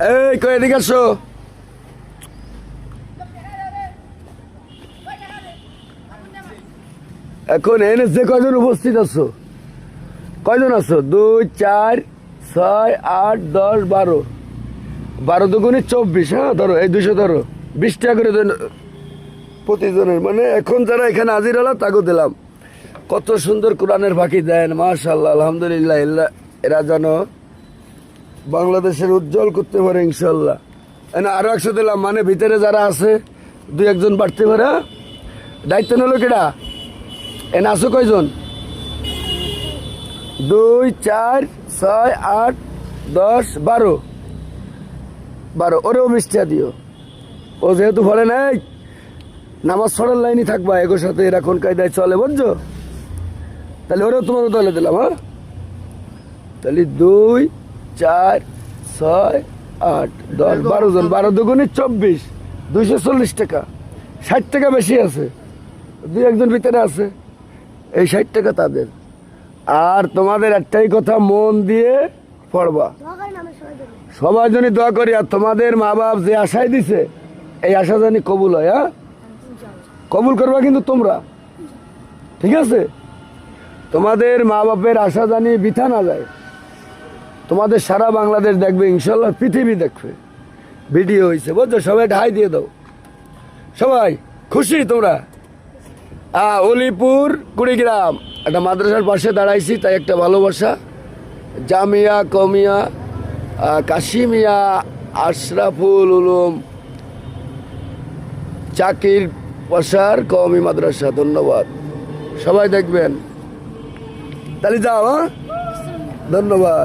এই কই এদিকে আসো। এখন এনে যে কয়জন উপস্থিত আছো, কয়জন আছো? 2 4 6 8 10 12, 12 দুগুণে 24। হ্যাঁ ধরো, এই 200 ধরো, 20 টাকা করে দেন প্রতিজনের। মানে এখন যারা এখানে হাজির হলো তাকে দিলাম। কত সুন্দর কোরআনের ফাঁকি দেন, মাশাআল্লাহ, আলহামদুলিল্লাহ। এরা যেন বাংলাদেশের উজ্জ্বল করতে পারে ইনশাল্লাহ। এনে আরো 100 দিলাম, মানে ভিতরে যারা আছে 2-1 বাড়তে পারে। দায়িত্ব নিল কেডা? এনে আসো কয়জন? 2 4 6 8 10 12, ওরেও 20 টাকা দিও। ও যেহেতু পড়ে নাই, নামাজ পড়ার লাইনই থাকবা, এগোর সাথে এরা কোন কায়দায় চলে, বুঝছো? তাহলে ওরেও তোমাকে দলে দিলাম। হ্যাঁ, তাহলে 2 4 6 8 10 12 জন, 12 দুগুণে 24, 240 টাকা। 60 টাকা বেশি আছে, 2-1 ভিতরে আছে, এই 60 টাকা তাদের। আর তোমাদের একটাই কথা, মন দিয়ে পড়বা, সবার জন্য দোয়া করি। আর তোমাদের মা বাপ যে আশায় দিছে, এই আশা জানি কবুল হয়। হ্যাঁ, কবুল করবা কিন্তু তোমরা, ঠিক আছে? তোমাদের মা বাপের আশা জানি বৃথা না যায়। তোমাদের সারা বাংলাদেশ দেখবে ইনশাল্লাহ, পৃথিবী দেখবে। ভিডিও হয়েছে, বুঝছো? সবাই ঢাই দিয়ে দাও। সবাই খুশি তোমরা? অলিপুর কুড়িগ্রাম একটা মাদ্রাসার পাশে দাঁড়াইছি, তাই একটা ভালোবাসা। জামিয়া কমিয়া কাশিমিয়া আশরাফুল উলুম চাকির পাশার কওমি মাদ্রাসা। ধন্যবাদ, সবাই দেখবেন। তাহলে যাও। হ্যাঁ, ধন্যবাদ।